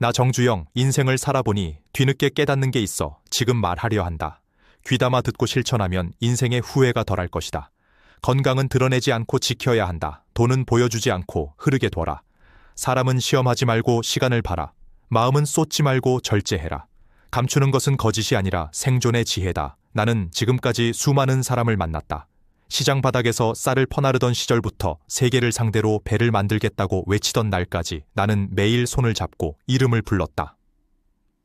나 정주영, 인생을 살아보니 뒤늦게 깨닫는 게 있어 지금 말하려 한다. 귀담아 듣고 실천하면 인생의 후회가 덜할 것이다. 건강은 드러내지 않고 지켜야 한다. 돈은 보여주지 않고 흐르게 둬라. 사람은 시험하지 말고 시간을 봐라. 마음은 쏟지 말고 절제해라. 감추는 것은 거짓이 아니라 생존의 지혜다. 나는 지금까지 수많은 사람을 만났다. 시장 바닥에서 쌀을 퍼나르던 시절부터 세계를 상대로 배를 만들겠다고 외치던 날까지 나는 매일 손을 잡고 이름을 불렀다.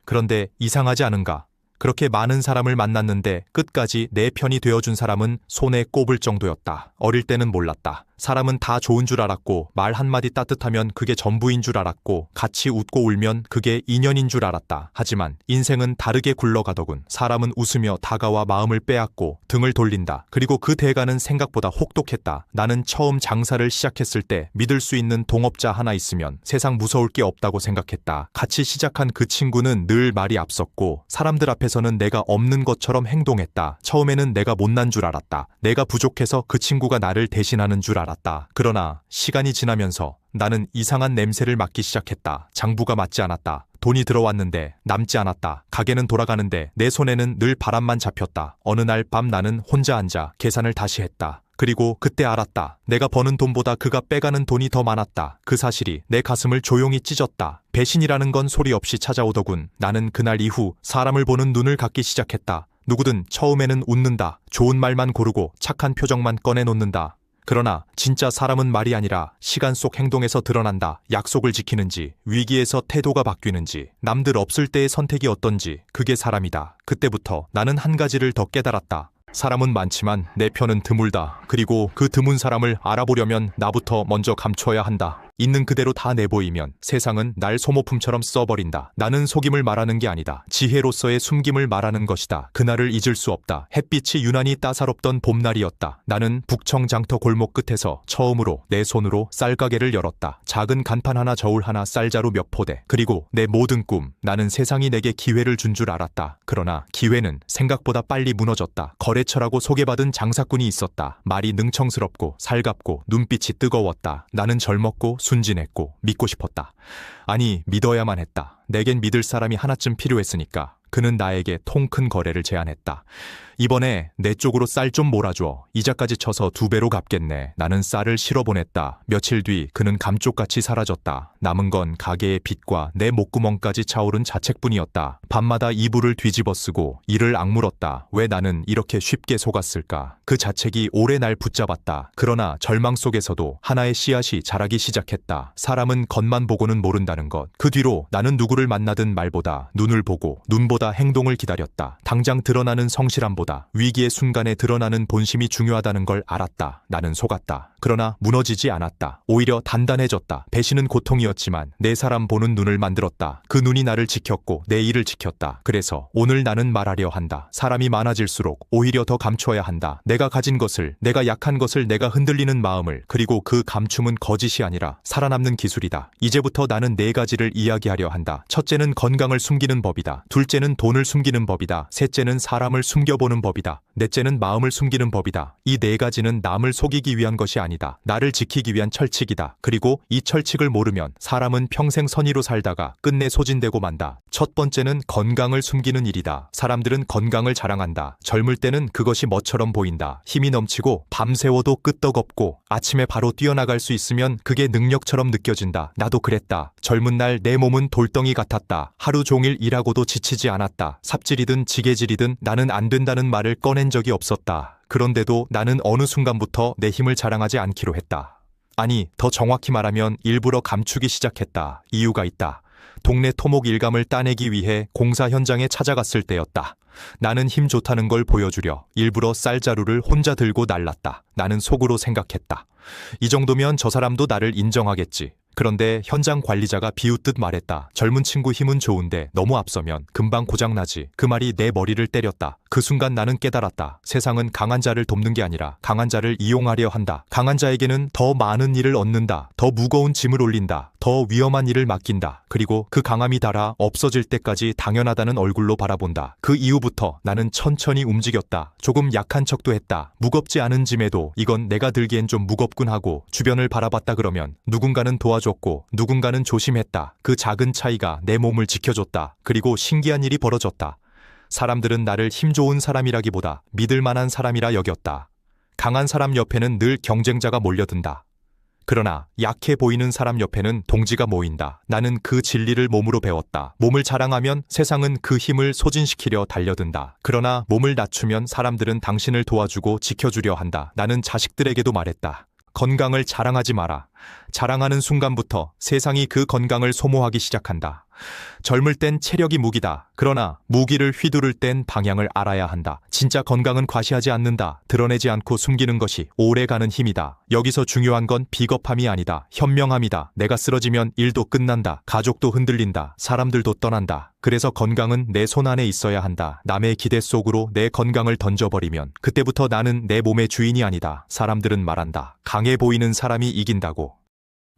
그런데 이상하지 않은가? 그렇게 많은 사람을 만났는데 끝까지 내 편이 되어준 사람은 손에 꼽을 정도였다. 어릴 때는 몰랐다. 사람은 다 좋은 줄 알았고 말 한마디 따뜻하면 그게 전부인 줄 알았고 같이 웃고 울면 그게 인연인 줄 알았다. 하지만 인생은 다르게 굴러가더군. 사람은 웃으며 다가와 마음을 빼앗고 등을 돌린다. 그리고 그 대가는 생각보다 혹독했다. 나는 처음 장사를 시작했을 때 믿을 수 있는 동업자 하나 있으면 세상 무서울 게 없다고 생각했다. 같이 시작한 그 친구는 늘 말이 앞섰고 사람들 앞에서는 내가 없는 것처럼 행동했다. 처음에는 내가 못난 줄 알았다. 내가 부족해서 그 친구가 나를 대신하는 줄 알았다. 그러나 시간이 지나면서 나는 이상한 냄새를 맡기 시작했다. 장부가 맞지 않았다. 돈이 들어왔는데 남지 않았다. 가게는 돌아가는데 내 손에는 늘 바람만 잡혔다. 어느 날 밤 나는 혼자 앉아 계산을 다시 했다. 그리고 그때 알았다. 내가 버는 돈보다 그가 빼가는 돈이 더 많았다. 그 사실이 내 가슴을 조용히 찢었다. 배신이라는 건 소리 없이 찾아오더군. 나는 그날 이후 사람을 보는 눈을 갖기 시작했다. 누구든 처음에는 웃는다. 좋은 말만 고르고 착한 표정만 꺼내놓는다. 그러나 진짜 사람은 말이 아니라 시간 속 행동에서 드러난다. 약속을 지키는지, 위기에서 태도가 바뀌는지, 남들 없을 때의 선택이 어떤지, 그게 사람이다. 그때부터 나는 한 가지를 더 깨달았다. 사람은 많지만 내 편은 드물다. 그리고 그 드문 사람을 알아보려면 나부터 먼저 감춰야 한다. 있는 그대로 다 내보이면 세상은 날 소모품처럼 써버린다. 나는 속임을 말하는 게 아니다. 지혜로서의 숨김을 말하는 것이다. 그날을 잊을 수 없다. 햇빛이 유난히 따사롭던 봄날이었다. 나는 북청 장터 골목 끝에서 처음으로 내 손으로 쌀가게를 열었다. 작은 간판 하나, 저울 하나, 쌀자루 몇 포대. 그리고 내 모든 꿈. 나는 세상이 내게 기회를 준 줄 알았다. 그러나 기회는 생각보다 빨리 무너졌다. 거래처라고 소개받은 장사꾼이 있었다. 말이 능청스럽고 살갑고 눈빛이 뜨거웠다. 나는 젊었고 순진했고 믿고 싶었다. 아니, 믿어야만 했다. 내겐 믿을 사람이 하나쯤 필요했으니까. 그는 나에게 통 큰 거래를 제안했다. 이번에 내 쪽으로 쌀 좀 몰아줘. 이자까지 쳐서 2배로 갚겠네. 나는 쌀을 실어 보냈다. 며칠 뒤 그는 감쪽같이 사라졌다. 남은 건 가게의 빚과 내 목구멍까지 차오른 자책뿐이었다. 밤마다 이불을 뒤집어 쓰고 이를 악물었다. 왜 나는 이렇게 쉽게 속았을까? 그 자책이 오래 날 붙잡았다. 그러나 절망 속에서도 하나의 씨앗이 자라기 시작했다. 사람은 겉만 보고는 모른다는 것. 그 뒤로 나는 누구를 만나든 말보다 눈을 보고 눈보다 행동을 기다렸다. 당장 드러나는 성실함보다 위기의 순간에 드러나는 본심이 중요하다는 걸 알았다. 나는 속았다. 그러나 무너지지 않았다. 오히려 단단해졌다. 배신은 고통이었지만 내 사람 보는 눈을 만들었다. 그 눈이 나를 지켰고 내 일을 지켰다. 그래서 오늘 나는 말하려 한다. 사람이 많아질수록 오히려 더 감춰야 한다. 내가 가진 것을, 내가 약한 것을, 내가 흔들리는 마음을, 그리고 그 감춤은 거짓이 아니라 살아남는 기술이다. 이제부터 나는 4가지를 이야기하려 한다. 첫째는 건강을 숨기는 법이다. 둘째는 돈을 숨기는 법이다. 셋째는 사람을 숨겨보는 법이다. 넷째는 마음을 숨기는 법이다. 이 4가지는 남을 속이기 위한 것이 아니다. 나를 지키기 위한 철칙이다. 그리고 이 철칙을 모르면 사람은 평생 선의로 살다가 끝내 소진되고 만다. 첫 번째는 건강을 숨기는 일이다. 사람들은 건강을 자랑한다. 젊을 때는 그것이 멋처럼 보인다. 힘이 넘치고 밤새워도 끄떡없고 아침에 바로 뛰어나갈 수 있으면 그게 능력처럼 느껴진다. 나도 그랬다. 젊은 날 내 몸은 돌덩이 같았다. 하루 종일 일하고도 지치지 않았다. 삽질이든 지게질이든 나는 안 된다는 말을 꺼낸 적이 없었다. 그런데도 나는 어느 순간부터 내 힘을 자랑하지 않기로 했다. 아니, 더 정확히 말하면 일부러 감추기 시작했다. 이유가 있다. 동네 토목 일감을 따내기 위해 공사 현장에 찾아갔을 때였다. 나는 힘 좋다는 걸 보여주려 일부러 쌀자루를 혼자 들고 날랐다. 나는 속으로 생각했다. 이 정도면 저 사람도 나를 인정하겠지. 그런데 현장 관리자가 비웃듯 말했다. 젊은 친구 힘은 좋은데 너무 앞서면 금방 고장나지. 그 말이 내 머리를 때렸다. 그 순간 나는 깨달았다. 세상은 강한 자를 돕는 게 아니라 강한 자를 이용하려 한다. 강한 자에게는 더 많은 일을 얻는다. 더 무거운 짐을 올린다. 더 위험한 일을 맡긴다. 그리고 그 강함이 닳아 없어질 때까지 당연하다는 얼굴로 바라본다. 그 이후부터 나는 천천히 움직였다. 조금 약한 척도 했다. 무겁지 않은 짐에도 이건 내가 들기엔 좀 무겁군 하고 주변을 바라봤다. 그러면 누군가는 도와줄 믿어줬고 누군가는 조심했다. 그 작은 차이가 내 몸을 지켜줬다. 그리고 신기한 일이 벌어졌다. 사람들은 나를 힘 좋은 사람이라기보다 믿을 만한 사람이라 여겼다. 강한 사람 옆에는 늘 경쟁자가 몰려든다. 그러나 약해 보이는 사람 옆에는 동지가 모인다. 나는 그 진리를 몸으로 배웠다. 몸을 자랑하면 세상은 그 힘을 소진시키려 달려든다. 그러나 몸을 낮추면 사람들은 당신을 도와주고 지켜주려 한다. 나는 자식들에게도 말했다. 건강을 자랑하지 마라. 자랑하는 순간부터 세상이 그 건강을 소모하기 시작한다. 젊을 땐 체력이 무기다. 그러나 무기를 휘두를 땐 방향을 알아야 한다. 진짜 건강은 과시하지 않는다. 드러내지 않고 숨기는 것이 오래가는 힘이다. 여기서 중요한 건 비겁함이 아니다. 현명함이다. 내가 쓰러지면 일도 끝난다. 가족도 흔들린다. 사람들도 떠난다. 그래서 건강은 내 손 안에 있어야 한다. 남의 기대 속으로 내 건강을 던져버리면 그때부터 나는 내 몸의 주인이 아니다. 사람들은 말한다. 강해 보이는 사람이 이긴다고.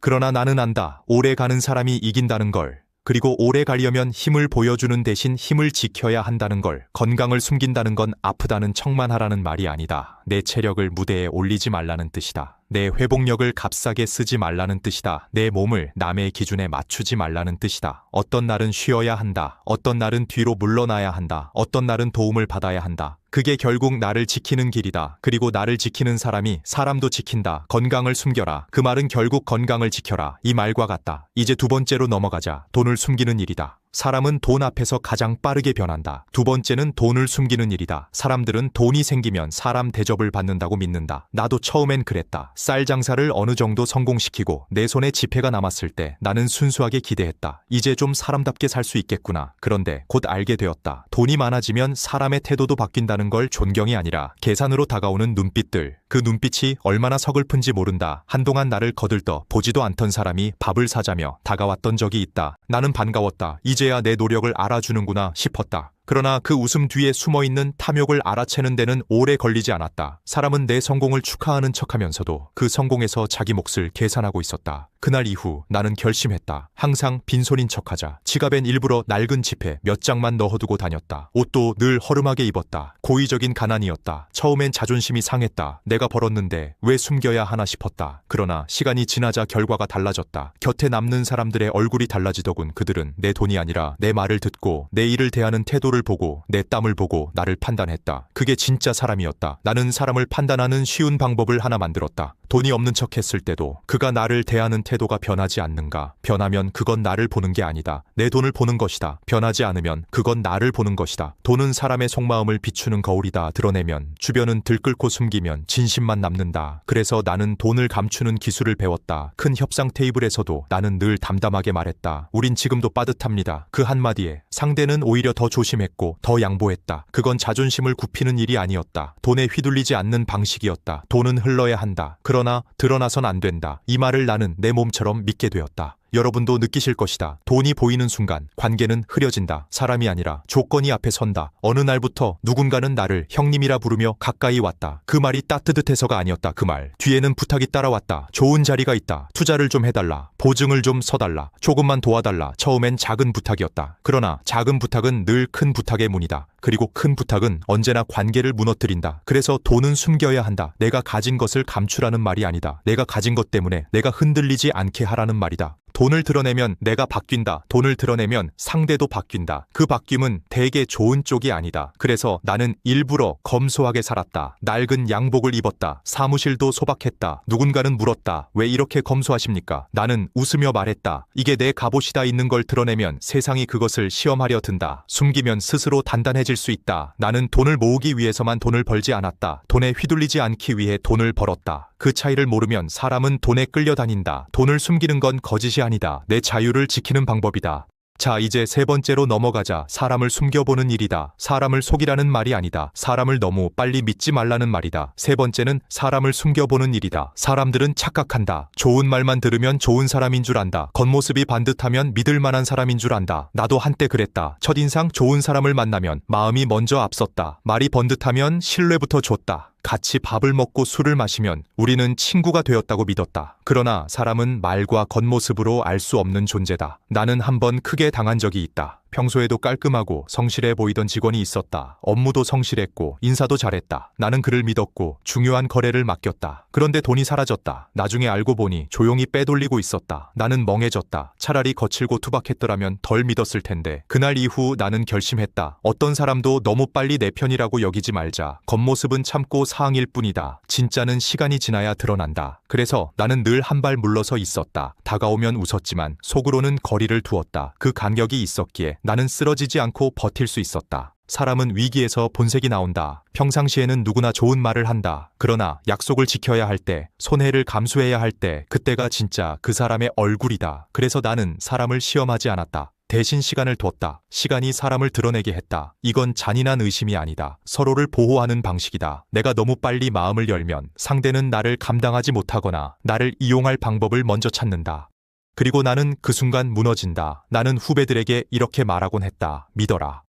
그러나 나는 안다. 오래 가는 사람이 이긴다는 걸. 그리고 오래 가려면 힘을 보여주는 대신 힘을 지켜야 한다는 걸. 건강을 숨긴다는 건 아프다는 척만 하라는 말이 아니다. 내 체력을 무대에 올리지 말라는 뜻이다. 내 회복력을 값싸게 쓰지 말라는 뜻이다. 내 몸을 남의 기준에 맞추지 말라는 뜻이다. 어떤 날은 쉬어야 한다. 어떤 날은 뒤로 물러나야 한다. 어떤 날은 도움을 받아야 한다. 그게 결국 나를 지키는 길이다. 그리고 나를 지키는 사람이 사람도 지킨다. 건강을 숨겨라. 그 말은 결국 건강을 지켜라. 이 말과 같다. 이제 두 번째로 넘어가자. 돈을 숨기는 일이다. 사람은 돈 앞에서 가장 빠르게 변한다. 두 번째는 돈을 숨기는 일이다. 사람들은 돈이 생기면 사람 대접을 받는다고 믿는다. 나도 처음엔 그랬다. 쌀 장사를 어느 정도 성공시키고 내 손에 지폐가 남았을 때 나는 순수하게 기대했다. 이제 좀 사람답게 살 수 있겠구나. 그런데 곧 알게 되었다. 돈이 많아지면 사람의 태도도 바뀐다는 걸. 존경이 아니라 계산으로 다가오는 눈빛들. 그 눈빛이 얼마나 서글픈지 모른다. 한동안 나를 거들떠 보지도 않던 사람이 밥을 사자며 다가왔던 적이 있다. 나는 반가웠다. 이제야 내 노력을 알아주는구나 싶었다. 그러나 그 웃음 뒤에 숨어있는 탐욕을 알아채는 데는 오래 걸리지 않았다. 사람은 내 성공을 축하하는 척하면서도 그 성공에서 자기 몫을 계산하고 있었다. 그날 이후 나는 결심했다. 항상 빈손인 척하자. 지갑엔 일부러 낡은 지폐 몇 장만 넣어두고 다녔다. 옷도 늘 허름하게 입었다. 고의적인 가난이었다. 처음엔 자존심이 상했다. 내가 벌었는데 왜 숨겨야 하나 싶었다. 그러나 시간이 지나자 결과가 달라졌다. 곁에 남는 사람들의 얼굴이 달라지더군. 그들은 내 돈이 아니라 내 말을 듣고 내 일을 대하는 태도를 보고 내 땀을 보고 나를 판단했다. 그게 진짜 사람이었다. 나는 사람을 판단하는 쉬운 방법을 하나 만들었다. 돈이 없는 척 했을 때도 그가 나를 대하는 태도가 변하지 않는가? 변하면 그건 나를 보는 게 아니다. 내 돈을 보는 것이다. 변하지 않으면 그건 나를 보는 것이다. 돈은 사람의 속마음을 비추는 거울이다. 드러내면 주변은 들끓고 숨기면 진심만 남는다. 그래서 나는 돈을 감추는 기술을 배웠다. 큰 협상 테이블에서도 나는 늘 담담하게 말했다. 우린 지금도 빠듯합니다. 그 한마디에 상대는 오히려 더 조심했고 더 양보했다. 그건 자존심을 굽히는 일이 아니었다. 돈에 휘둘리지 않는 방식이었다. 돈은 흘러야 한다. 그러나 드러나선 안 된다. 이 말을 나는 내 몸처럼 믿게 되었다. 여러분도 느끼실 것이다. 돈이 보이는 순간 관계는 흐려진다. 사람이 아니라 조건이 앞에 선다. 어느 날부터 누군가는 나를 형님이라 부르며 가까이 왔다. 그 말이 따뜻해서가 아니었다. 그 말 뒤에는 부탁이 따라왔다. 좋은 자리가 있다. 투자를 좀 해달라. 보증을 좀 서달라. 조금만 도와달라. 처음엔 작은 부탁이었다. 그러나 작은 부탁은 늘 큰 부탁의 문이다. 그리고 큰 부탁은 언제나 관계를 무너뜨린다. 그래서 돈은 숨겨야 한다. 내가 가진 것을 감추라는 말이 아니다. 내가 가진 것 때문에 내가 흔들리지 않게 하라는 말이다. 돈을 드러내면 내가 바뀐다. 돈을 드러내면 상대도 바뀐다. 그 바뀜은 대개 좋은 쪽이 아니다. 그래서 나는 일부러 검소하게 살았다. 낡은 양복을 입었다. 사무실도 소박했다. 누군가는 물었다. 왜 이렇게 검소하십니까? 나는 웃으며 말했다. 이게 내 갑옷이다. 있는 걸 드러내면 세상이 그것을 시험하려 든다. 숨기면 스스로 단단해질 수 있다. 나는 돈을 모으기 위해서만 돈을 벌지 않았다. 돈에 휘둘리지 않기 위해 돈을 벌었다. 그 차이를 모르면 사람은 돈에 끌려다닌다. 돈을 숨기는 건 거짓이 아니다. 내 자유를 지키는 방법이다. 자, 이제 세 번째로 넘어가자. 사람을 숨겨보는 일이다. 사람을 속이라는 말이 아니다. 사람을 너무 빨리 믿지 말라는 말이다. 세 번째는 사람을 숨겨보는 일이다. 사람들은 착각한다. 좋은 말만 들으면 좋은 사람인 줄 안다. 겉모습이 반듯하면 믿을 만한 사람인 줄 안다. 나도 한때 그랬다. 첫인상 좋은 사람을 만나면 마음이 먼저 앞섰다. 말이 번듯하면 신뢰부터 줬다. 같이 밥을 먹고 술을 마시면 우리는 친구가 되었다고 믿었다. 그러나 사람은 말과 겉모습으로 알 수 없는 존재다. 나는 한번 크게 당한 적이 있다. 평소에도 깔끔하고 성실해 보이던 직원이 있었다. 업무도 성실했고 인사도 잘했다. 나는 그를 믿었고 중요한 거래를 맡겼다. 그런데 돈이 사라졌다. 나중에 알고 보니 조용히 빼돌리고 있었다. 나는 멍해졌다. 차라리 거칠고 투박했더라면 덜 믿었을 텐데. 그날 이후 나는 결심했다. 어떤 사람도 너무 빨리 내 편이라고 여기지 말자. 겉모습은 참고 사항일 뿐이다. 진짜는 시간이 지나야 드러난다. 그래서 나는 늘 한 발 물러서 있었다. 다가오면 웃었지만 속으로는 거리를 두었다. 그 간격이 있었기에 나는 쓰러지지 않고 버틸 수 있었다. 사람은 위기에서 본색이 나온다. 평상시에는 누구나 좋은 말을 한다. 그러나 약속을 지켜야 할 때, 손해를 감수해야 할 때, 그때가 진짜 그 사람의 얼굴이다. 그래서 나는 사람을 시험하지 않았다. 대신 시간을 뒀다. 시간이 사람을 드러내게 했다. 이건 잔인한 의심이 아니다. 서로를 보호하는 방식이다. 내가 너무 빨리 마음을 열면 상대는 나를 감당하지 못하거나 나를 이용할 방법을 먼저 찾는다. 그리고 나는 그 순간 무너진다. 나는 후배들에게 이렇게 말하곤 했다. 믿어라.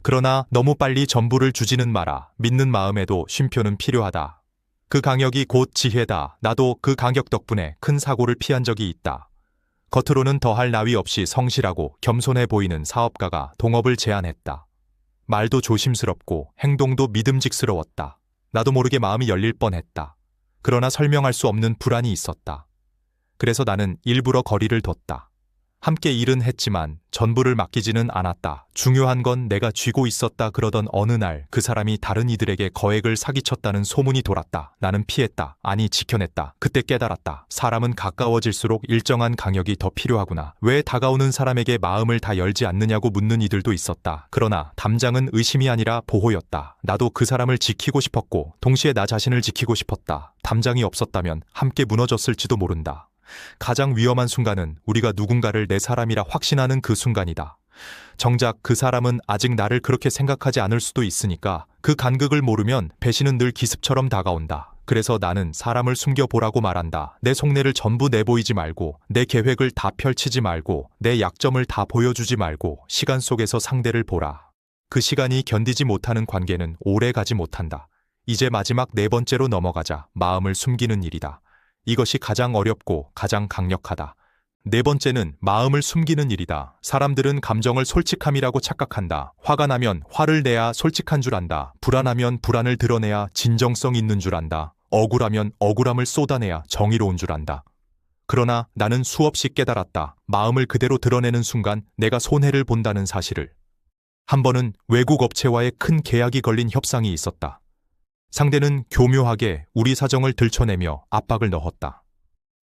그러나 너무 빨리 전부를 주지는 마라. 믿는 마음에도 쉼표는 필요하다. 그 강역이 곧 지혜다. 나도 그 강역 덕분에 큰 사고를 피한 적이 있다. 겉으로는 더할 나위 없이 성실하고 겸손해 보이는 사업가가 동업을 제안했다. 말도 조심스럽고 행동도 믿음직스러웠다. 나도 모르게 마음이 열릴 뻔했다. 그러나 설명할 수 없는 불안이 있었다. 그래서 나는 일부러 거리를 뒀다. 함께 일은 했지만 전부를 맡기지는 않았다. 중요한 건 내가 쥐고 있었다. 그러던 어느 날 그 사람이 다른 이들에게 거액을 사기쳤다는 소문이 돌았다. 나는 피했다. 아니, 지켜냈다. 그때 깨달았다. 사람은 가까워질수록 일정한 강역이 더 필요하구나. 왜 다가오는 사람에게 마음을 다 열지 않느냐고 묻는 이들도 있었다. 그러나 담장은 의심이 아니라 보호였다. 나도 그 사람을 지키고 싶었고 동시에 나 자신을 지키고 싶었다. 담장이 없었다면 함께 무너졌을지도 모른다. 가장 위험한 순간은 우리가 누군가를 내 사람이라 확신하는 그 순간이다. 정작 그 사람은 아직 나를 그렇게 생각하지 않을 수도 있으니까 그 간극을 모르면 배신은 늘 기습처럼 다가온다. 그래서 나는 사람을 숨겨보라고 말한다. 내 속내를 전부 내보이지 말고, 내 계획을 다 펼치지 말고, 내 약점을 다 보여주지 말고 시간 속에서 상대를 보라. 그 시간이 견디지 못하는 관계는 오래 가지 못한다. 이제 마지막 네 번째로 넘어가자. 마음을 숨기는 일이다. 이것이 가장 어렵고 가장 강력하다. 네 번째는 마음을 숨기는 일이다. 사람들은 감정을 솔직함이라고 착각한다. 화가 나면 화를 내야 솔직한 줄 안다. 불안하면 불안을 드러내야 진정성 있는 줄 안다. 억울하면 억울함을 쏟아내야 정의로운 줄 안다. 그러나 나는 수없이 깨달았다. 마음을 그대로 드러내는 순간 내가 손해를 본다는 사실을. 한 번은 외국 업체와의 큰 계약이 걸린 협상이 있었다. 상대는 교묘하게 우리 사정을 들춰내며 압박을 넣었다.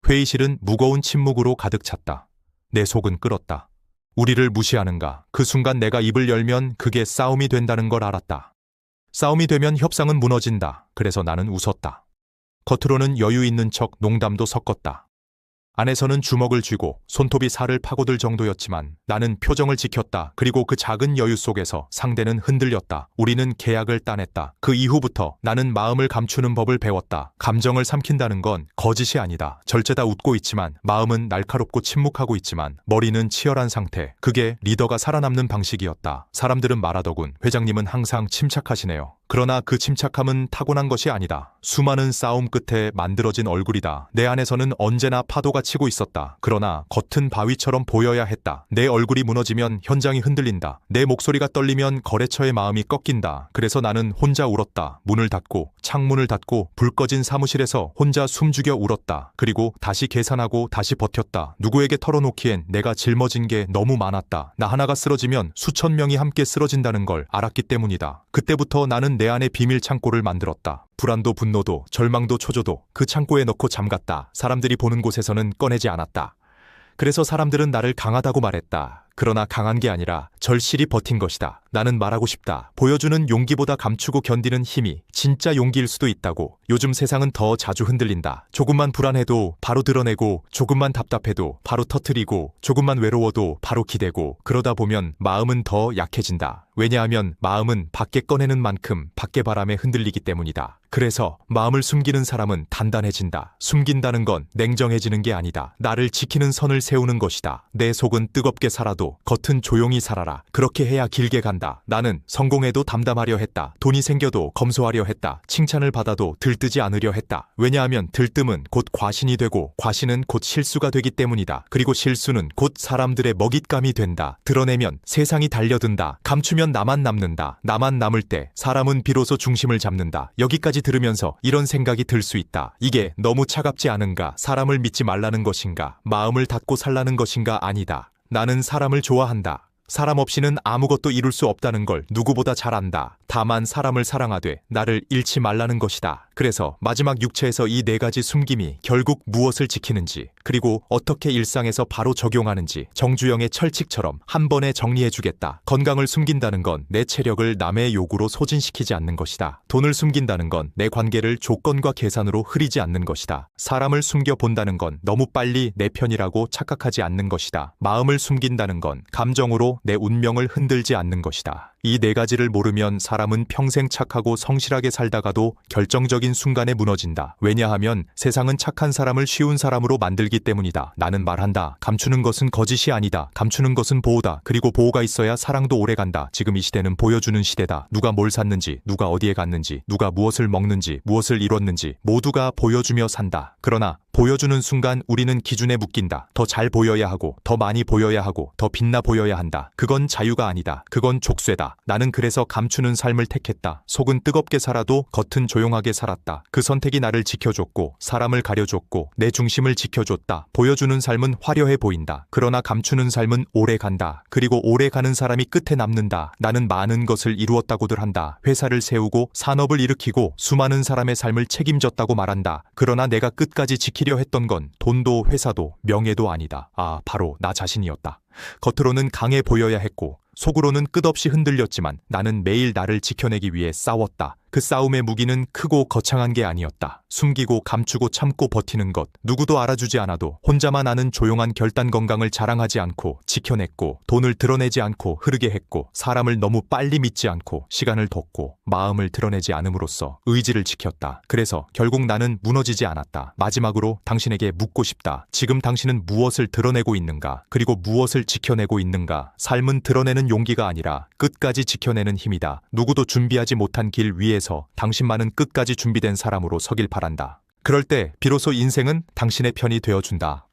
회의실은 무거운 침묵으로 가득 찼다. 내 속은 끓었다. 우리를 무시하는가? 그 순간 내가 입을 열면 그게 싸움이 된다는 걸 알았다. 싸움이 되면 협상은 무너진다. 그래서 나는 웃었다. 겉으로는 여유 있는 척 농담도 섞었다. 안에서는 주먹을 쥐고 손톱이 살을 파고들 정도였지만 나는 표정을 지켰다. 그리고 그 작은 여유 속에서 상대는 흔들렸다. 우리는 계약을 따냈다. 그 이후부터 나는 마음을 감추는 법을 배웠다. 감정을 삼킨다는 건 거짓이 아니다. 절제다. 웃고 있지만 마음은 날카롭고 침묵하고 있지만 머리는 치열한 상태. 그게 리더가 살아남는 방식이었다. 사람들은 말하더군. 회장님은 항상 침착하시네요. 그러나 그 침착함은 타고난 것이 아니다. 수많은 싸움 끝에 만들어진 얼굴이다. 내 안에서는 언제나 파도가 치고 있었다. 그러나 겉은 바위처럼 보여야 했다. 내 얼굴이 무너지면 현장이 흔들린다. 내 목소리가 떨리면 거래처의 마음이 꺾인다. 그래서 나는 혼자 울었다. 문을 닫고 창문을 닫고 불 꺼진 사무실에서 혼자 숨죽여 울었다. 그리고 다시 계산하고 다시 버텼다. 누구에게 털어놓기엔 내가 짊어진 게 너무 많았다. 나 하나가 쓰러지면 수천 명이 함께 쓰러진다는 걸 알았기 때문이다. 그때부터 나는 내 안에 비밀 창고를 만들었다. 불안도 분노도 절망도 초조도 그 창고에 넣고 잠갔다. 사람들이 보는 곳에서는 꺼내지 않았다. 그래서 사람들은 나를 강하다고 말했다. 그러나 강한 게 아니라 절실히 버틴 것이다. 나는 말하고 싶다. 보여주는 용기보다 감추고 견디는 힘이 진짜 용기일 수도 있다고. 요즘 세상은 더 자주 흔들린다. 조금만 불안해도 바로 드러내고, 조금만 답답해도 바로 터뜨리고, 조금만 외로워도 바로 기대고, 그러다 보면 마음은 더 약해진다. 왜냐하면 마음은 밖에 꺼내는 만큼 밖의 바람에 흔들리기 때문이다. 그래서 마음을 숨기는 사람은 단단해진다. 숨긴다는 건 냉정해지는 게 아니다. 나를 지키는 선을 세우는 것이다. 내 속은 뜨겁게 살아도 힘들어도 겉은 조용히 살아라. 그렇게 해야 길게 간다. 나는 성공해도 담담하려 했다. 돈이 생겨도 검소하려 했다. 칭찬을 받아도 들뜨지 않으려 했다. 왜냐하면 들뜸은 곧 과신이 되고 과신은 곧 실수가 되기 때문이다. 그리고 실수는 곧 사람들의 먹잇감이 된다. 드러내면 세상이 달려든다. 감추면 나만 남는다. 나만 남을 때 사람은 비로소 중심을 잡는다. 여기까지 들으면서 이런 생각이 들 수 있다. 이게 너무 차갑지 않은가? 사람을 믿지 말라는 것인가? 마음을 닫고 살라는 것인가? 아니다. 나는 사람을 좋아한다. 사람 없이는 아무것도 이룰 수 없다는 걸 누구보다 잘 안다. 다만 사람을 사랑하되 나를 잃지 말라는 것이다. 그래서 마지막 육체에서 이 네 가지 숨김이 결국 무엇을 지키는지, 그리고 어떻게 일상에서 바로 적용하는지 정주영의 철칙처럼 한 번에 정리해주겠다. 건강을 숨긴다는 건 내 체력을 남의 요구로 소진시키지 않는 것이다. 돈을 숨긴다는 건 내 관계를 조건과 계산으로 흐리지 않는 것이다. 사람을 숨겨본다는 건 너무 빨리 내 편이라고 착각하지 않는 것이다. 마음을 숨긴다는 건 감정으로 내 운명을 흔들지 않는 것이다. 이 네 가지를 모르면 사람은 평생 착하고 성실하게 살다가도 결정적인 순간에 무너진다. 왜냐하면 세상은 착한 사람을 쉬운 사람으로 만들기 때문이다. 나는 말한다. 감추는 것은 거짓이 아니다. 감추는 것은 보호다. 그리고 보호가 있어야 사랑도 오래간다. 지금 이 시대는 보여주는 시대다. 누가 뭘 샀는지, 누가 어디에 갔는지, 누가 무엇을 먹는지, 무엇을 이뤘는지 모두가 보여주며 산다. 그러나 보여주는 순간 우리는 기준에 묶인다. 더 잘 보여야 하고, 더 많이 보여야 하고, 더 빛나 보여야 한다. 그건 자유가 아니다. 그건 족쇄다. 나는 그래서 감추는 삶을 택했다. 속은 뜨겁게 살아도 겉은 조용하게 살았다. 그 선택이 나를 지켜줬고, 사람을 가려줬고, 내 중심을 지켜줬다. 보여주는 삶은 화려해 보인다. 그러나 감추는 삶은 오래 간다. 그리고 오래 가는 사람이 끝에 남는다. 나는 많은 것을 이루었다고들 한다. 회사를 세우고, 산업을 일으키고, 수많은 사람의 삶을 책임졌다고 말한다. 그러나 내가 끝까지 지키려 했던 건 돈도 회사도 명예도 아니다. 바로 나 자신이었다. 겉으로는 강해 보여야 했고, 속으로는 끝없이 흔들렸지만 나는 매일 나를 지켜내기 위해 싸웠다. 그 싸움의 무기는 크고 거창한 게 아니었다. 숨기고 감추고 참고 버티는 것. 누구도 알아주지 않아도 혼자만 아는 조용한 결단 건강을 자랑하지 않고 지켜냈고, 돈을 드러내지 않고 흐르게 했고, 사람을 너무 빨리 믿지 않고 시간을 뒀고, 마음을 드러내지 않음으로써 의지를 지켰다. 그래서 결국 나는 무너지지 않았다. 마지막으로 당신에게 묻고 싶다. 지금 당신은 무엇을 드러내고 있는가? 그리고 무엇을 지켜내고 있는가? 삶은 드러내는 용기가 아니라 끝까지 지켜내는 힘이다. 누구도 준비하지 못한 길 위에서 당신만은 끝까지 준비된 사람으로 서길 바란다. 그럴 때 비로소 인생은 당신의 편이 되어준다.